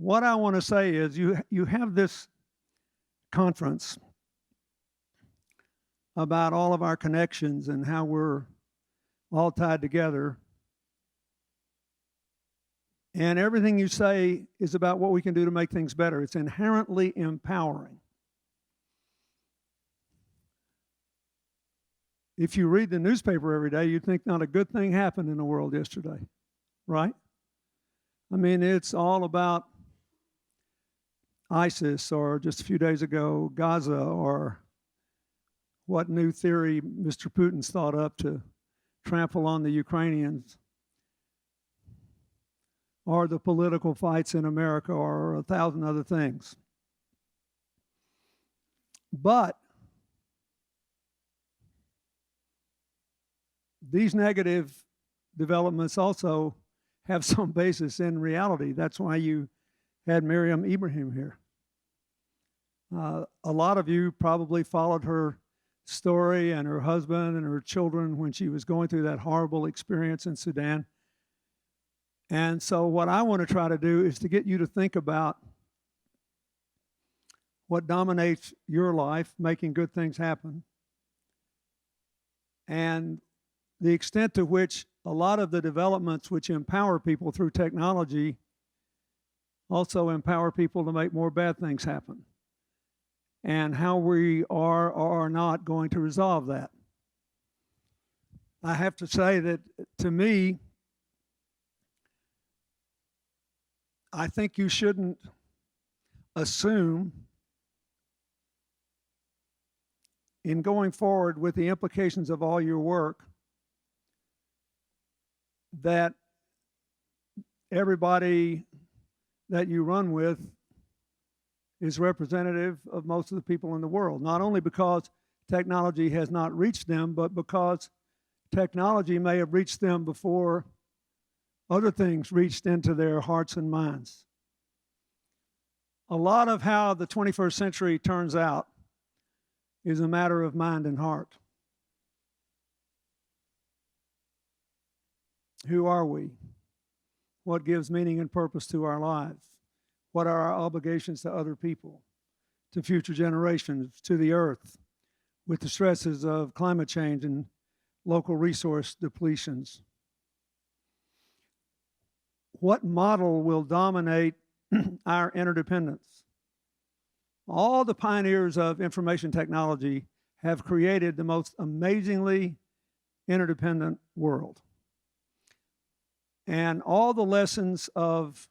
what I want to say is you have this conference about all of our connections and how we're all tied together. And everything you say is about what we can do to make things better. It's inherently empowering. If you read the newspaper every day, you'd think not a good thing happened in the world yesterday, right? I mean, it's all about ISIS, or just a few days ago, Gaza, or what new theory Mr. Putin's thought up to trample on the Ukrainians, or the political fights in America, or 1,000 other things. But these negative developments also have some basis in reality. That's why you had Miriam Ibrahim here. A lot of you probably followed her story and her husband and her children when she was going through that horrible experience in Sudan. And so what I want to try to do is to get you to think about what dominates your life, making good things happen, and the extent to which a lot of the developments which empower people through technology also empower people to make more bad things happen, and how we are or are not going to resolve that. I have to say that, to me, I think you shouldn't assume in going forward with the implications of all your work that everybody that you run with is representative of most of the people in the world, not only because technology has not reached them, but because technology may have reached them before other things reached into their hearts and minds. A lot of how the 21st century turns out is a matter of mind and heart. Who are we? What gives meaning and purpose to our lives? What are our obligations to other people, to future generations, to the earth, with the stresses of climate change and local resource depletions? What model will dominate our interdependence? All the pioneers of information technology have created the most amazingly interdependent world. And all the lessons of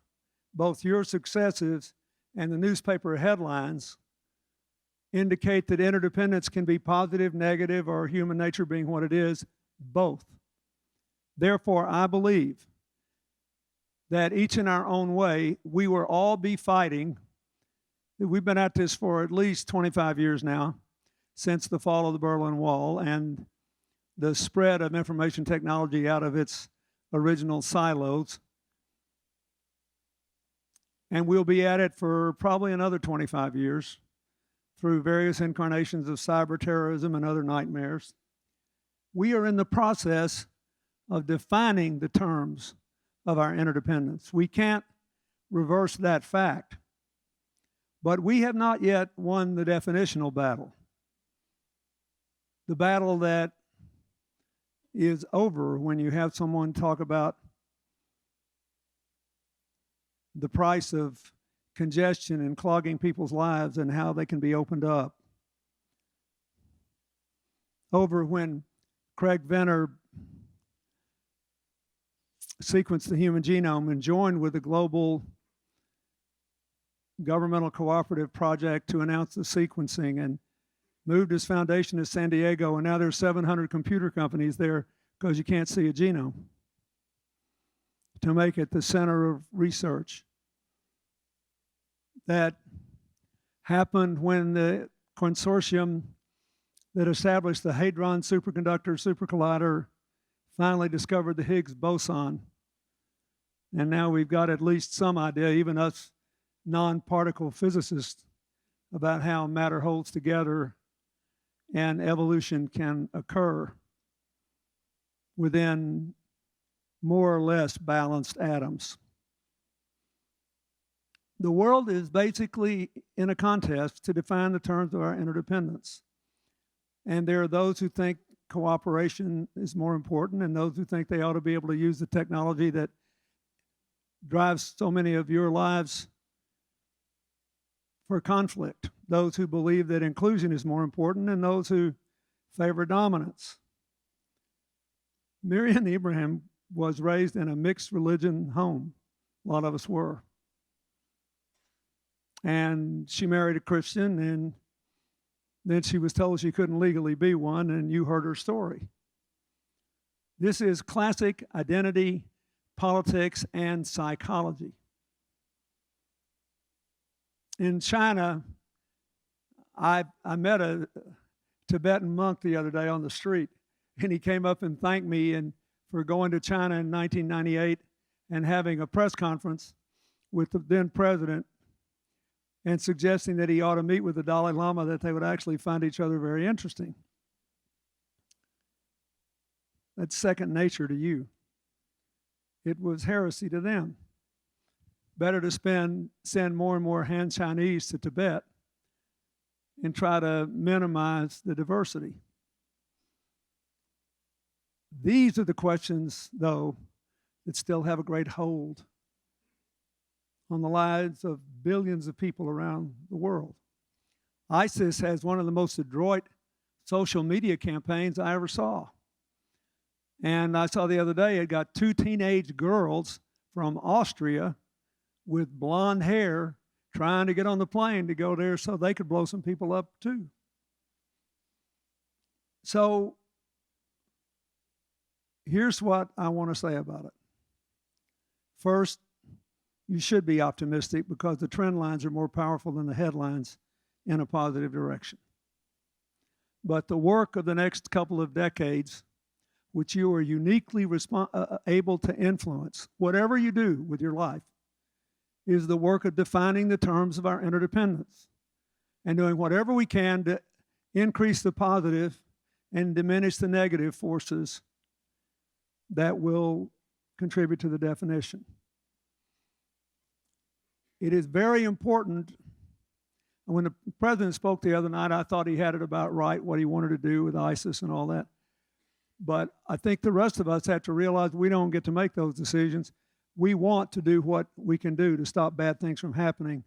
both your successes and the newspaper headlines indicate that interdependence can be positive, negative, or human nature being what it is, both. Therefore, I believe that each in our own way, we will all be fighting. We've been at this for at least 25 years now, since the fall of the Berlin Wall and the spread of information technology out of its original silos. And we'll be at it for probably another 25 years through various incarnations of cyber terrorism and other nightmares. We are in the process of defining the terms of our interdependence. We can't reverse that fact, but we have not yet won the definitional battle. The battle that is over when you have someone talk about the price of congestion and clogging people's lives and how they can be opened up. Over when Craig Venter sequenced the human genome and joined with the global governmental cooperative project to announce the sequencing, and moved his foundation to San Diego, and now there's 700 computer companies there because you can't see a genome, to make it the center of research. That happened when the consortium that established the Hadron Superconductor Supercollider finally discovered the Higgs boson. And now we've got at least some idea, even us non-particle physicists, about how matter holds together and evolution can occur within more or less balanced atoms. The world is basically in a contest to define the terms of our interdependence. And there are those who think cooperation is more important, and those who think they ought to be able to use the technology that drives so many of your lives for conflict. Those who believe that inclusion is more important, and those who favor dominance. Miriam Ibrahim was raised in a mixed religion home. A lot of us were. And she married a Christian, and then she was told she couldn't legally be one, and you heard her story. This is classic identity, politics, and psychology. In China, I met a Tibetan monk the other day on the street, and he came up and thanked me for going to China in 1998 and having a press conference with the then president and suggesting that he ought to meet with the Dalai Lama, that they would actually find each other very interesting. That's second nature to you. It was heresy to them. Better to send more and more Han Chinese to Tibet and try to minimize the diversity. These are the questions, though, that still have a great hold on the lives of billions of people around the world. ISIS has one of the most adroit social media campaigns I ever saw. And I saw the other day, it got 2 teenage girls from Austria with blonde hair trying to get on the plane to go there so they could blow some people up too. So here's what I want to say about it. First, you should be optimistic because the trend lines are more powerful than the headlines in a positive direction. But the work of the next couple of decades, which you are uniquely able to influence, whatever you do with your life, is the work of defining the terms of our interdependence and doing whatever we can to increase the positive and diminish the negative forces that will contribute to the definition. It is very important. When the president spoke the other night, I thought he had it about right, what he wanted to do with ISIS and all that. But I think the rest of us have to realize we don't get to make those decisions. We want to do what we can do to stop bad things from happening,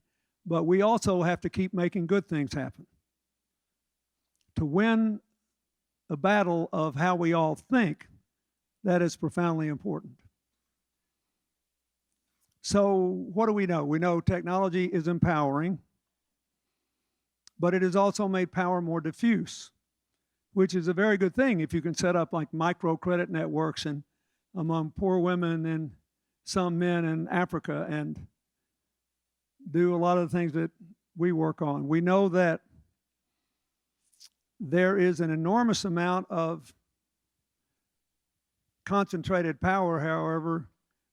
but we also have to keep making good things happen. To win a battle of how we all think, that is profoundly important. So what do we know? We know technology is empowering, but it has also made power more diffuse, which is a very good thing if you can set up like microcredit networks and among poor women and some men in Africa and do a lot of the things that we work on. We know that there is an enormous amount of concentrated power, however,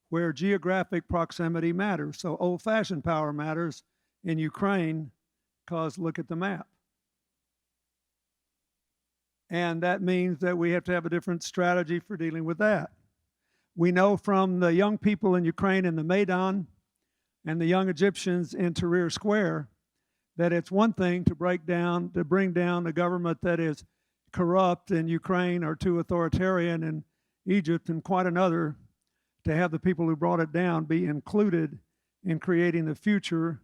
where geographic proximity matters. So old-fashioned power matters in Ukraine because look at the map. And that means that we have to have a different strategy for dealing with that. We know from the young people in Ukraine in the Maidan and the young Egyptians in Tahrir Square that it's one thing to bring down a government that is corrupt in Ukraine or too authoritarian in Egypt, and quite another to have the people who brought it down be included in creating the future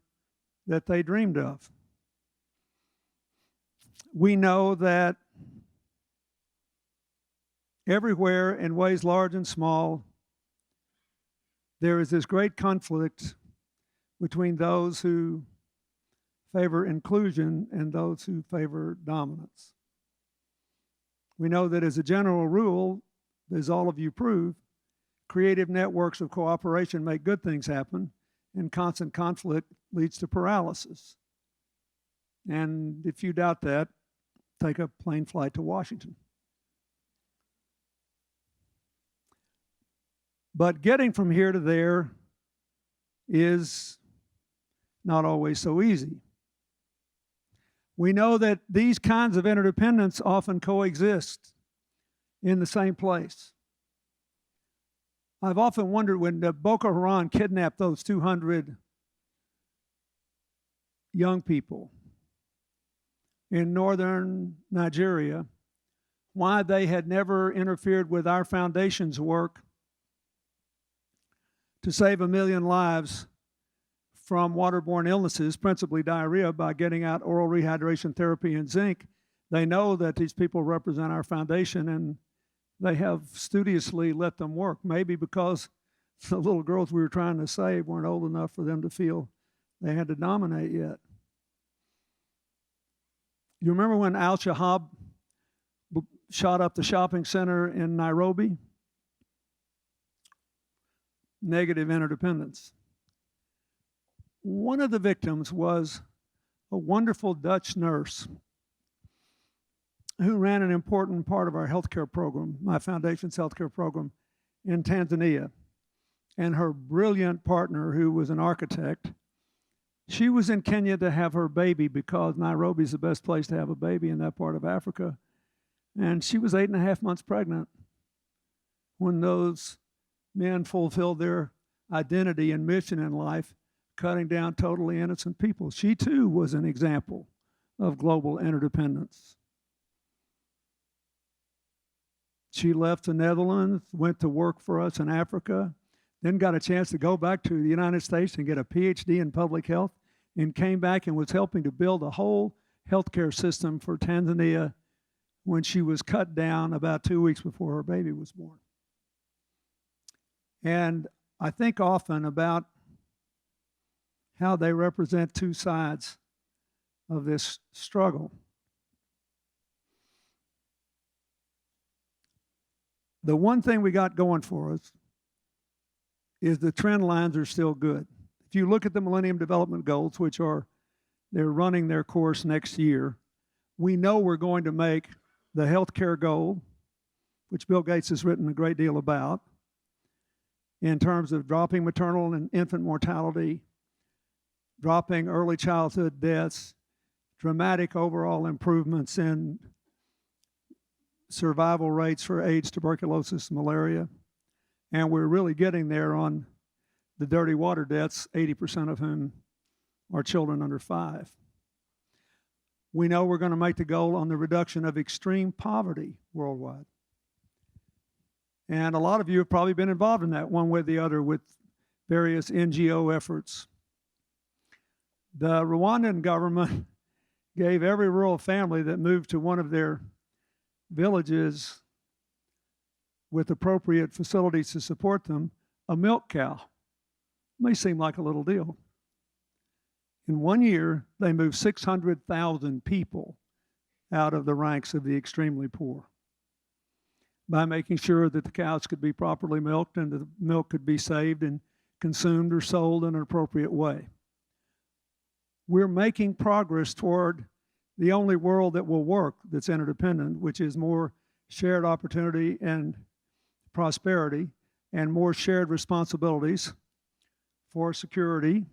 that they dreamed of. We know that everywhere, in ways large and small, there is this great conflict between those who favor inclusion and those who favor dominance. We know that as a general rule, as all of you prove, creative networks of cooperation make good things happen, and constant conflict leads to paralysis. And if you doubt that, take a plane flight to Washington. But getting from here to there is not always so easy. We know that these kinds of interdependence often coexist in the same place. I've often wondered when Boko Haram kidnapped those 200 young people in northern Nigeria why they had never interfered with our foundation's work to save 1 million lives from waterborne illnesses, principally diarrhea, by getting out oral rehydration therapy and zinc. They know that these people represent our foundation, and they have studiously let them work, maybe because the little girls we were trying to save weren't old enough for them to feel they had to dominate yet. You remember when Al-Shabaab shot up the shopping center in Nairobi? Negative interdependence. One of the victims was a wonderful Dutch nurse who ran an important part of our healthcare program, my foundation's healthcare program in Tanzania. And her brilliant partner, who was an architect, she was in Kenya to have her baby because Nairobi is the best place to have a baby in that part of Africa. And she was 8.5 months pregnant when those men fulfilled their identity and mission in life, cutting down totally innocent people. She too was an example of global interdependence. She left the Netherlands, went to work for us in Africa, then got a chance to go back to the United States and get a PhD in public health, and came back and was helping to build a whole healthcare system for Tanzania when she was cut down about 2 weeks before her baby was born. And I think often about how they represent two sides of this struggle. The one thing we got going for us is the trend lines are still good. If you look at the Millennium Development Goals, which they're running their course next year, we know we're going to make the healthcare goal, which Bill Gates has written a great deal about, in terms of dropping maternal and infant mortality, dropping early childhood deaths, dramatic overall improvements in survival rates for AIDS, tuberculosis, malaria. And we're really getting there on the dirty water deaths, 80% of whom are children under 5. We know we're going to make the goal on the reduction of extreme poverty worldwide. And a lot of you have probably been involved in that one way or the other with various NGO efforts. The Rwandan government gave every rural family that moved to one of their villages with appropriate facilities to support them a milk cow. May seem like a little deal. In 1 year, they moved 600,000 people out of the ranks of the extremely poor by making sure that the cows could be properly milked and the milk could be saved and consumed or sold in an appropriate way. We're making progress toward the only world that will work that's interdependent, which is more shared opportunity and prosperity and more shared responsibilities for security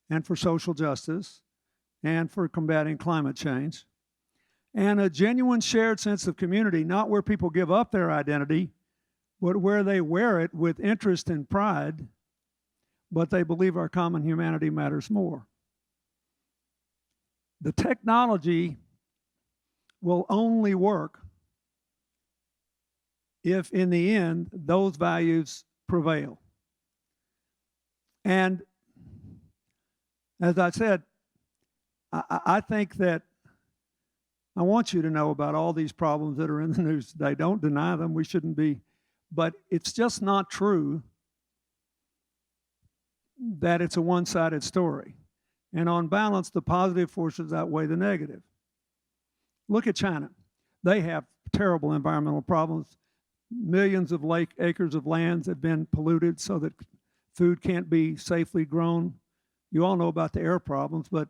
and for social justice and for combating climate change. And a genuine shared sense of community, not where people give up their identity, but where they wear it with interest and pride, but they believe our common humanity matters more. The technology will only work if, in the end, those values prevail. And as I said, I think that I want you to know about all these problems that are in the news today. Don't deny them. We shouldn't be. But it's just not true that it's a one-sided story. And on balance, the positive forces outweigh the negative. Look at China. They have terrible environmental problems. Millions of acres of lands have been polluted so that food can't be safely grown. You all know about the air problems, but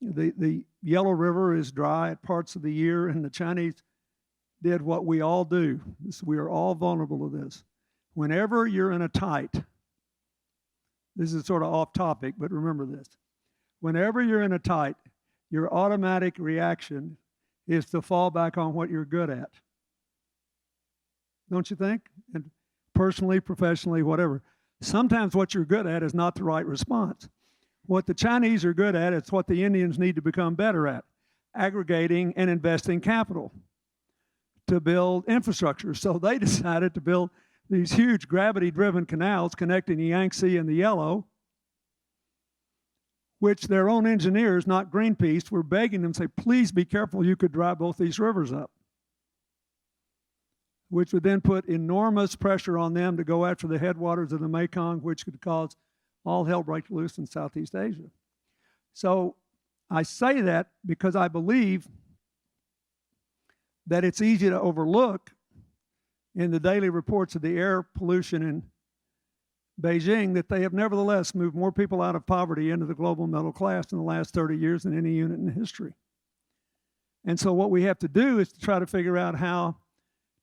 the Yellow River is dry at parts of the year, and the Chinese did what we all do. We are all vulnerable to this. Whenever you're in a tight, this is sort of off topic, but remember this. Whenever you're in a tight, your automatic reaction is to fall back on what you're good at. Don't you think? And personally, professionally, whatever. Sometimes what you're good at is not the right response. What the Chinese are good at, it's what the Indians need to become better at, aggregating and investing capital to build infrastructure. So they decided to build these huge gravity-driven canals connecting the Yangtze and the Yellow, which their own engineers, not Greenpeace, were begging them, say, please be careful, you could dry both these rivers up, which would then put enormous pressure on them to go after the headwaters of the Mekong, which could cause all hell break loose in Southeast Asia. So I say that because I believe that it's easy to overlook in the daily reports of the air pollution in Beijing that they have nevertheless moved more people out of poverty into the global middle class in the last 30 years than any unit in history. And so what we have to do is to try to figure out how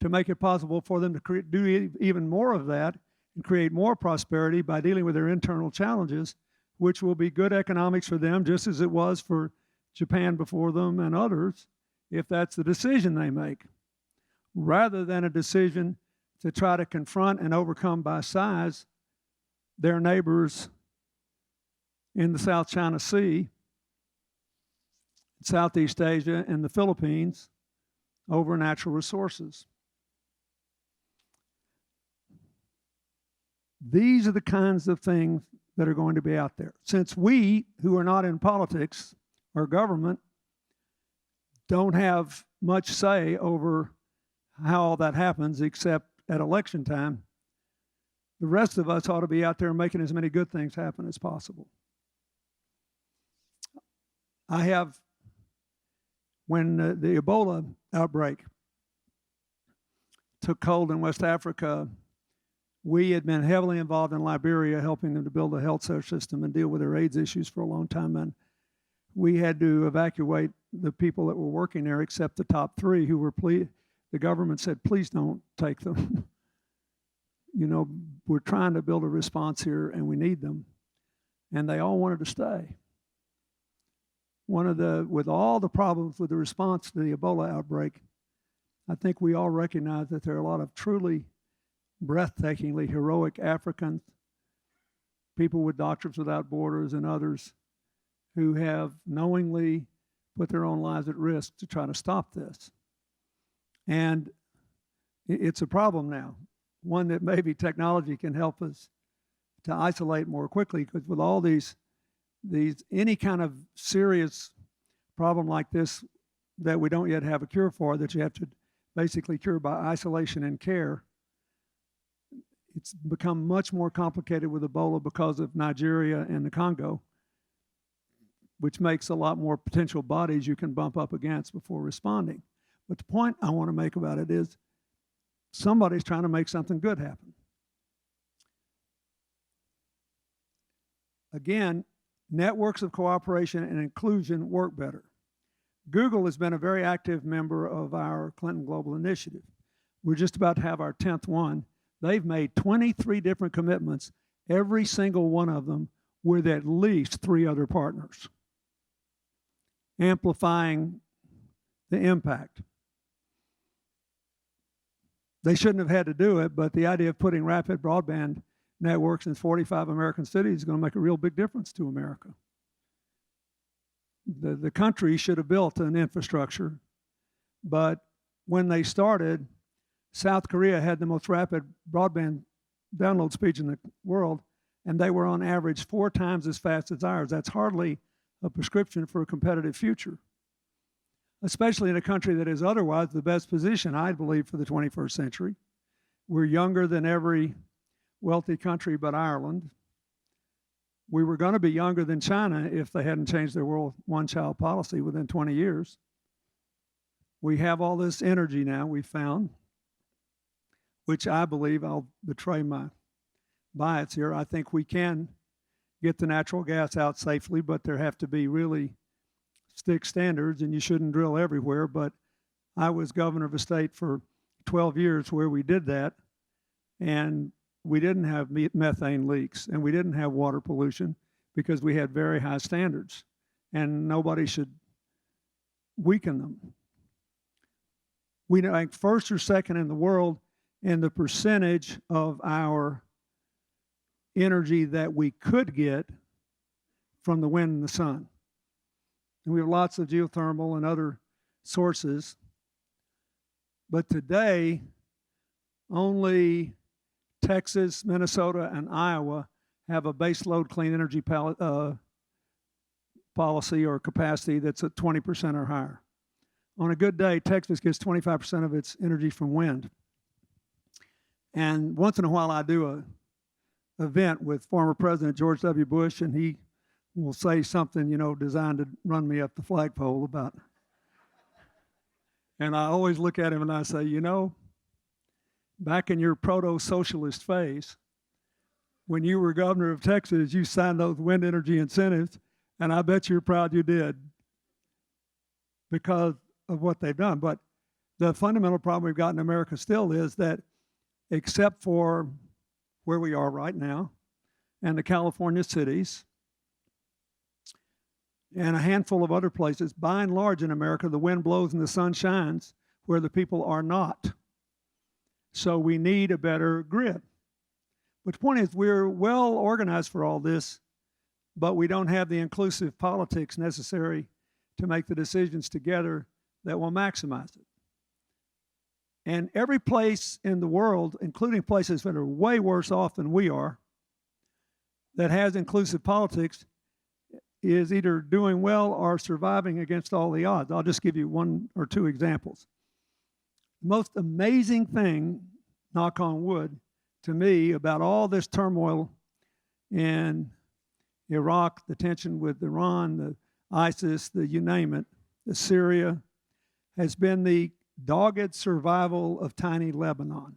to make it possible for them to do even more of that and create more prosperity by dealing with their internal challenges, which will be good economics for them, just as it was for Japan before them and others, if that's the decision they make, rather than a decision to try to confront and overcome by size their neighbors in the South China Sea, Southeast Asia, and the Philippines over natural resources. These are the kinds of things that are going to be out there. Since we, who are not in politics or government, don't have much say over how all that happens except at election time, the rest of us ought to be out there making as many good things happen as possible. When the Ebola outbreak took hold in West Africa, we had been heavily involved in Liberia, helping them to build a health system and deal with their AIDS issues for a long time. And we had to evacuate the people that were working there, except the top three who were the government said, please don't take them. You know, we're trying to build a response here and we need them. And they all wanted to stay. With all the problems with the response to the Ebola outbreak, I think we all recognize that there are a lot of truly breathtakingly heroic Africans, people with Doctors Without Borders and others who have knowingly put their own lives at risk to try to stop this. And it's a problem now, one that maybe technology can help us to isolate more quickly, because with all these any kind of serious problem like this that we don't yet have a cure for, that you have to basically cure by isolation and care, it's become much more complicated with Ebola because of Nigeria and the Congo, which makes a lot more potential bodies you can bump up against before responding. But the point I want to make about it is somebody's trying to make something good happen. Again, networks of cooperation and inclusion work better. Google has been a very active member of our Clinton Global Initiative. We're just about to have our 10th one. They've made 23 different commitments, every single one of them with at least 3 other partners, amplifying the impact. They shouldn't have had to do it, but the idea of putting rapid broadband networks in 45 American cities is going to make a real big difference to America. The country should have built an infrastructure, but when they started, South Korea had the most rapid broadband download speeds in the world, and they were on average 4 times as fast as ours. That's hardly a prescription for a competitive future, especially in a country that is otherwise the best position, I believe, for the 21st century. We're younger than every wealthy country but Ireland. We were going to be younger than China if they hadn't changed their world one-child policy within 20 years. We have all this energy now, we found, which I believe, I'll betray my bias here, I think we can get the natural gas out safely, but there have to be really strict standards, and you shouldn't drill everywhere. But I was governor of a state for 12 years where we did that, and we didn't have methane leaks, and we didn't have water pollution because we had very high standards, and nobody should weaken them. We rank first or second in the world in the percentage of our energy that we could get from the wind and the sun. And we have lots of geothermal and other sources. But today, only Texas, Minnesota, and Iowa have a base load clean energy policy or capacity that's at 20% or higher. On a good day, Texas gets 25% of its energy from wind. And once in a while, I do an event with former President George W. Bush, and he will say something, designed to run me up the flagpole about. And I always look at him and I say, back in your proto-socialist phase, when you were governor of Texas, you signed those wind energy incentives, and I bet you're proud you did because of what they've done. But the fundamental problem we've got in America still is that, except for where we are right now and the California cities and a handful of other places, by and large in America, the wind blows and the sun shines where the people are not. So we need a better grid. But the point is, we're well organized for all this, but we don't have the inclusive politics necessary to make the decisions together that will maximize it. And every place in the world, including places that are way worse off than we are, that has inclusive politics, is either doing well or surviving against all the odds. I'll just give you one or two examples. The most amazing thing, knock on wood, to me about all this turmoil in Iraq, the tension with Iran, the ISIS, you name it, the Syria, has been the dogged survival of tiny Lebanon.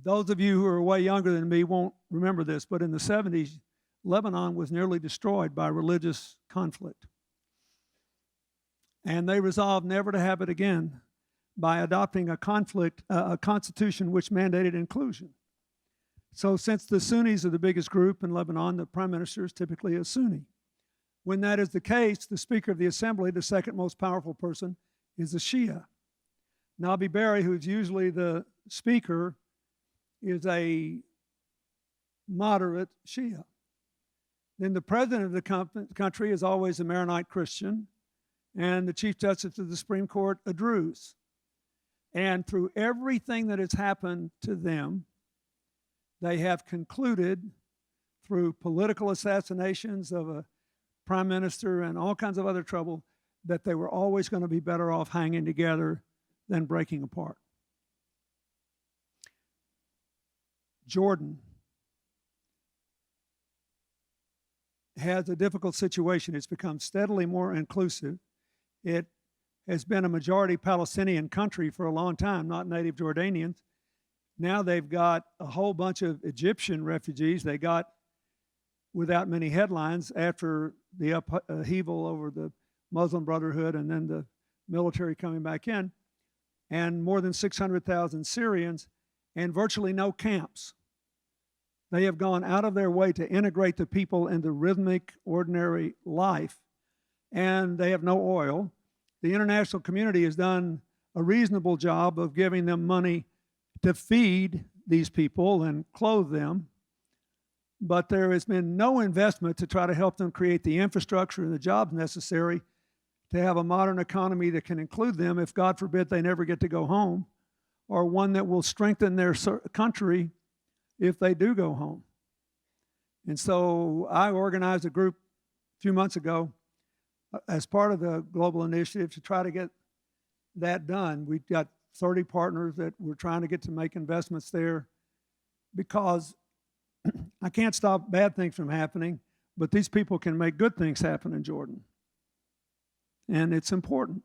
Those of you who are way younger than me won't remember this, but in the 70s, Lebanon was nearly destroyed by religious conflict. And they resolved never to have it again by adopting a constitution which mandated inclusion. So since the Sunnis are the biggest group in Lebanon, the prime minister is typically a Sunni. When that is the case, the Speaker of the Assembly, the second most powerful person, is a Shia. Nabi Berri, who's usually the Speaker, is a moderate Shia. Then the President of the country is always a Maronite Christian, and the Chief Justice of the Supreme Court, a Druze. And through everything that has happened to them, they have concluded, through political assassinations of a prime minister and all kinds of other trouble, that they were always going to be better off hanging together than breaking apart. Jordan has a difficult situation. It's become steadily more inclusive. It has been a majority Palestinian country for a long time, not native Jordanians. Now they've got a whole bunch of Egyptian refugees they got without many headlines after the upheaval over the Muslim Brotherhood and then the military coming back in, and more than 600,000 Syrians, and virtually no camps. They have gone out of their way to integrate the people into rhythmic, ordinary life, and they have no oil. The international community has done a reasonable job of giving them money to feed these people and clothe them, but there has been no investment to try to help them create the infrastructure and the jobs necessary to have a modern economy that can include them if, God forbid, they never get to go home, or one that will strengthen their country if they do go home. And so I organized a group a few months ago as part of the global initiative to try to get that done. We've got 30 partners that we're trying to get to make investments there, because I can't stop bad things from happening, but these people can make good things happen in Jordan. And it's important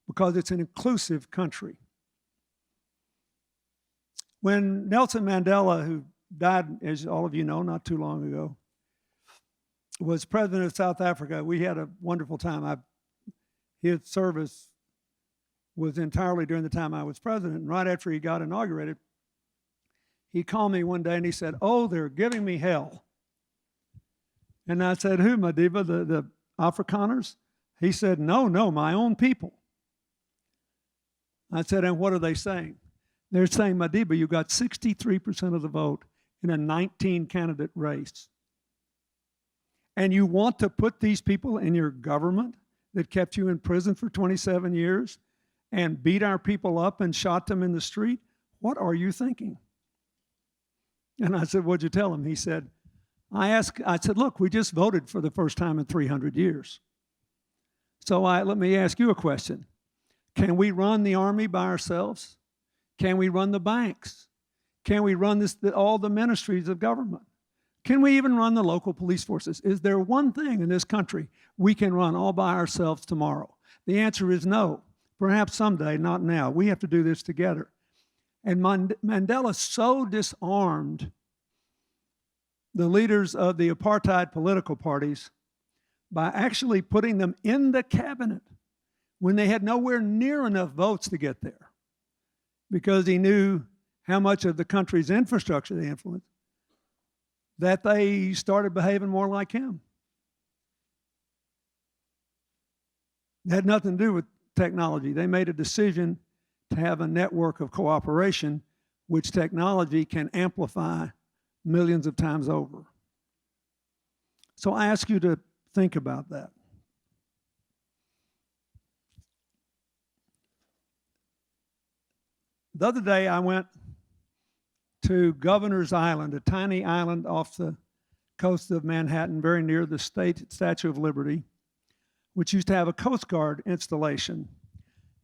because it's an inclusive country. When Nelson Mandela, who died, as all of you know, not too long ago, was president of South Africa, we had a wonderful time. His service was entirely during the time I was president. And right after he got inaugurated, he called me one day and he said, "Oh, they're giving me hell." And I said, "Who, Madiba, the Afrikaners?" He said, no, my own people. I said, "And what are they saying?" They're saying, "Madiba, you got 63% of the vote in a 19-candidate race. And you want to put these people in your government that kept you in prison for 27 years and beat our people up and shot them in the street? What are you thinking? And I said, what'd you tell him? He said, I said, look, we just voted for the first time in 300 years. So let me ask you a question. Can we run the army by ourselves? Can we run the banks? Can we run all the ministries of government? Can we even run the local police forces? Is there one thing in this country we can run all by ourselves tomorrow? The answer is no. Perhaps someday, not now. We have to do this together. And Mandela so disarmed the leaders of the apartheid political parties by actually putting them in the cabinet when they had nowhere near enough votes to get there, because he knew how much of the country's infrastructure they influenced, that they started behaving more like him. It had nothing to do with technology. They made a decision to have a network of cooperation, which technology can amplify millions of times over. So I ask you to think about that. The other day I went to Governor's Island, a tiny island off the coast of Manhattan, very near the Statue of Liberty, which used to have a Coast Guard installation.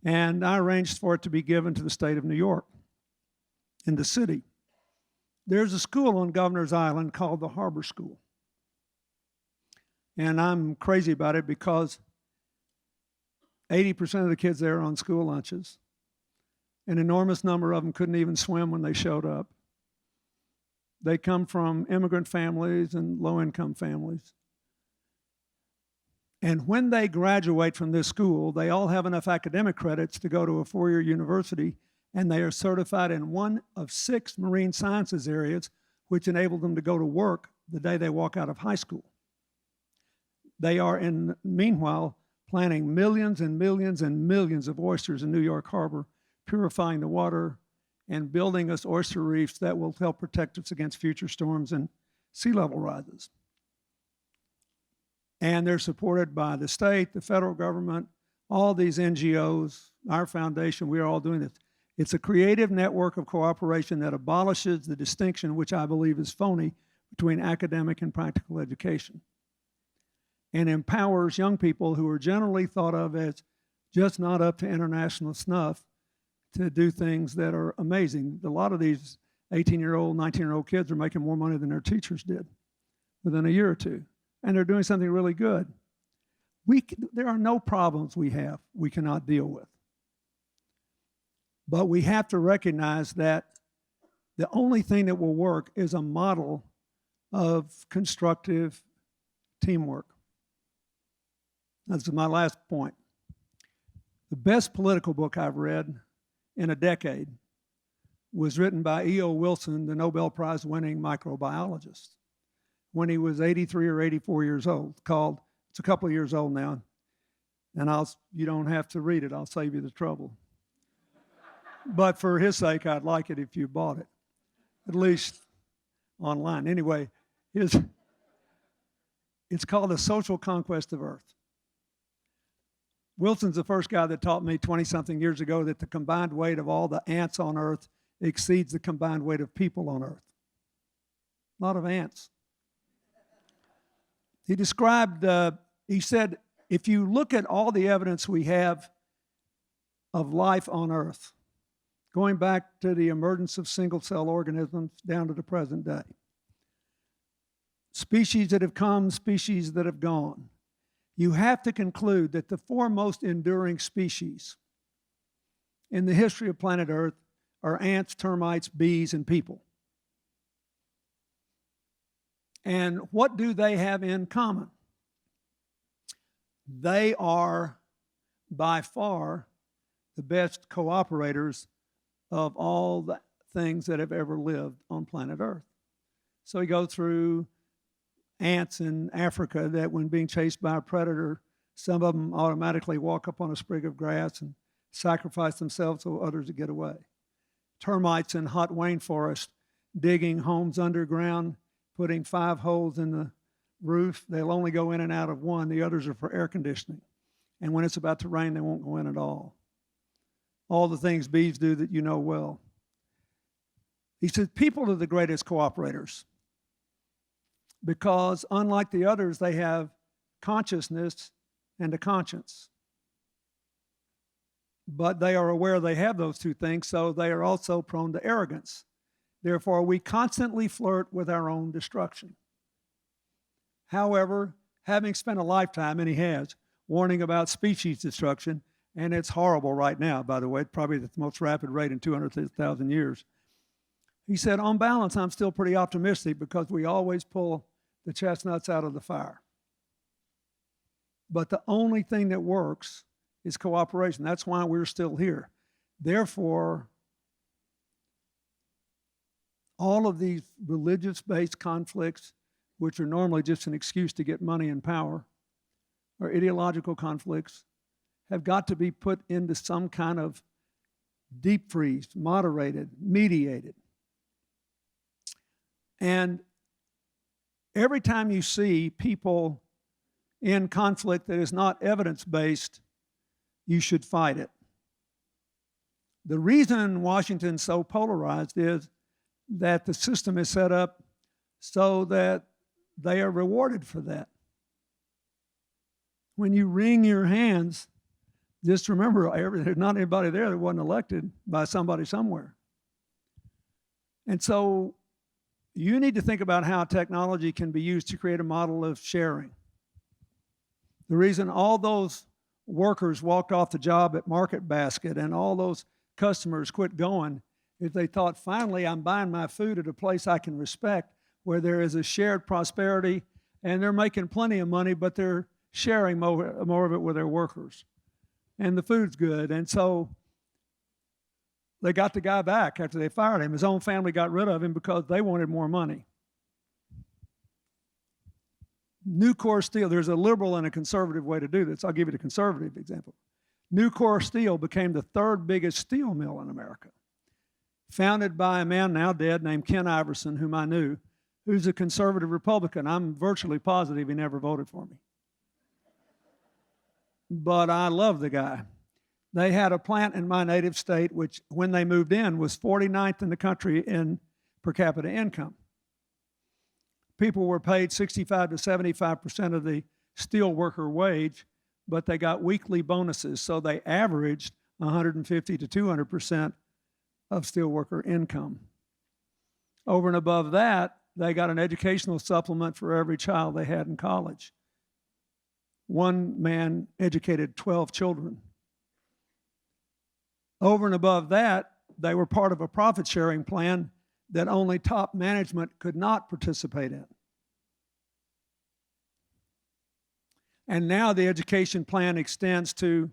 And I arranged for it to be given to the state of New York in the city. There's a school on Governor's Island called the Harbor School. And I'm crazy about it because 80% of the kids there are on school lunches. An enormous number of them couldn't even swim when they showed up. They come from immigrant families and low-income families. And when they graduate from this school, they all have enough academic credits to go to a four-year university, and they are certified in one of 6 marine sciences areas, which enable them to go to work the day they walk out of high school. They are, meanwhile, planting millions and millions and millions of oysters in New York Harbor, purifying the water, and building us oyster reefs that will help protect us against future storms and sea level rises. And they're supported by the state, the federal government, all these NGOs, our foundation. We are all doing this. It's a creative network of cooperation that abolishes the distinction, which I believe is phony, between academic and practical education, and empowers young people who are generally thought of as just not up to international snuff to do things that are amazing. A lot of these 18-year-old, 19-year-old kids are making more money than their teachers did within a year or two. And they're doing something really good. There are no problems we cannot deal with. But we have to recognize that the only thing that will work is a model of constructive teamwork. That's my last point. The best political book I've read in a decade was written by E.O. Wilson, the Nobel Prize winning microbiologist, when he was 83 or 84 years old, it's a couple of years old now, and you don't have to read it, I'll save you the trouble. But for his sake, I'd like it if you bought it, at least online. Anyway, it's called The Social Conquest of Earth. Wilson's the first guy that taught me 20-something years ago that the combined weight of all the ants on Earth exceeds the combined weight of people on Earth. A lot of ants. He described, he said, if you look at all the evidence we have of life on Earth, going back to the emergence of single-cell organisms down to the present day, species that have come, species that have gone, you have to conclude that the 4 most enduring species in the history of planet Earth are ants, termites, bees, and people. And what do they have in common? They are by far the best cooperators of all the things that have ever lived on planet Earth. So we go through ants in Africa that when being chased by a predator, some of them automatically walk up on a sprig of grass and sacrifice themselves so others would get away. Termites in hot rainforest, digging homes underground, putting 5 holes in the roof, they'll only go in and out of one. The others are for air conditioning. And when it's about to rain, they won't go in at all. All the things bees do that you know well. He said, people are the greatest cooperators because unlike the others, they have consciousness and a conscience. But they are aware they have those two things, so they are also prone to arrogance. Therefore, we constantly flirt with our own destruction. However, having spent a lifetime, and he has, warning about species destruction, and it's horrible right now, by the way, probably the most rapid rate in 200,000 years. He said, on balance, I'm still pretty optimistic because we always pull the chestnuts out of the fire. But the only thing that works is cooperation. That's why we're still here. Therefore, all of these religious-based conflicts, which are normally just an excuse to get money and power, or ideological conflicts, have got to be put into some kind of deep freeze, moderated, mediated. And every time you see people in conflict that is not evidence-based, you should fight it. The reason Washington's so polarized is that the system is set up so that they are rewarded for that. When you wring your hands, just remember, there's not anybody there that wasn't elected by somebody somewhere. And so you need to think about how technology can be used to create a model of sharing. The reason all those workers walked off the job at Market Basket and all those customers quit going is they thought, finally, I'm buying my food at a place I can respect where there is a shared prosperity and they're making plenty of money, but they're sharing more of it with their workers. And the food's good. And so they got the guy back after they fired him. His own family got rid of him because they wanted more money. Nucor Steel, there's a liberal and a conservative way to do this. I'll give you the conservative example. Nucor Steel became the third biggest steel mill in America, founded by a man now dead named Ken Iverson, whom I knew, who's a conservative Republican. I'm virtually positive he never voted for me. But I love the guy. They had a plant in my native state, which when they moved in was 49th in the country in per capita income. People were paid 65 to 75% of the steel worker wage, but they got weekly bonuses, so they averaged 150 to 200% of steel worker income. Over and above that, they got an educational supplement for every child they had in college. One man educated 12 children. Over and above that, they were part of a profit-sharing plan that only top management could not participate in. And now the education plan extends to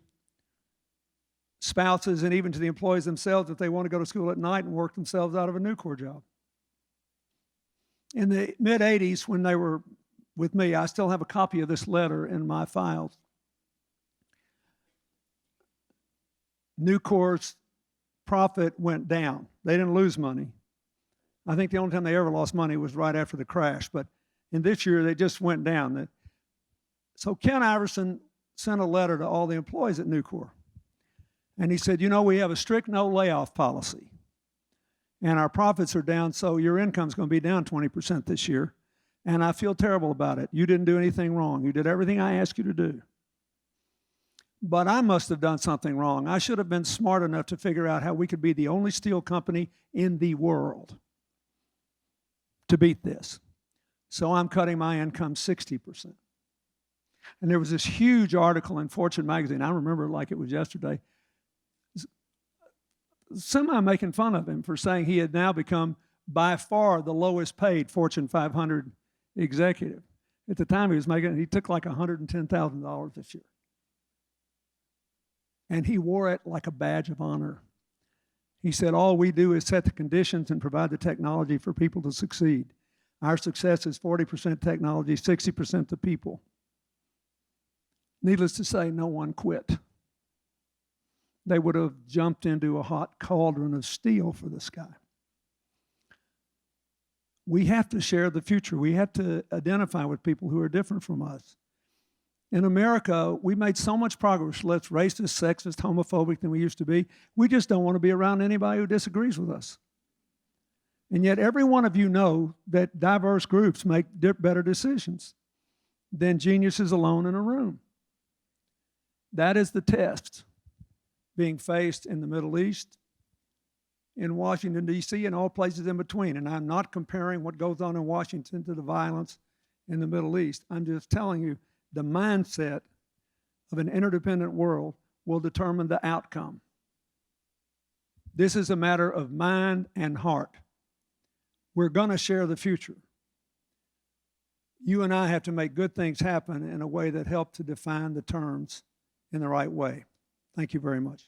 spouses and even to the employees themselves if they want to go to school at night and work themselves out of a Nucor job. In the mid-'80s, when they were with me, I still have a copy of this letter in my files. Nucor's profit went down. They didn't lose money. I think the only time they ever lost money was right after the crash, but in this year they just went down. So Ken Iverson sent a letter to all the employees at Nucor. And he said, you know, we have a strict no layoff policy. And our profits are down, so your income's going to be down 20% this year. And I feel terrible about it. You didn't do anything wrong. You did everything I asked you to do. But I must have done something wrong. I should have been smart enough to figure out how we could be the only steel company in the world to beat this. So I'm cutting my income 60%. And there was this huge article in Fortune magazine. I remember it like it was yesterday. Semi making fun of him for saying he had now become by far the lowest paid Fortune 500 executive. At the time he took like $110,000 this year. And he wore it like a badge of honor. He said, all we do is set the conditions and provide the technology for people to succeed. Our success is 40% technology, 60% the people. Needless to say, no one quit. They would have jumped into a hot cauldron of steel for this guy. We have to share the future. We have to identify with people who are different from us. In America, we made so much progress, less racist, sexist, homophobic than we used to be. We just don't want to be around anybody who disagrees with us. And yet every one of you know that diverse groups make better decisions than geniuses alone in a room. That is the test being faced in the Middle East, in Washington, D.C., and all places in between. And I'm not comparing what goes on in Washington to the violence in the Middle East. I'm just telling you, the mindset of an interdependent world will determine the outcome. This is a matter of mind and heart. We're going to share the future. You and I have to make good things happen in a way that helps to define the terms in the right way. Thank you very much.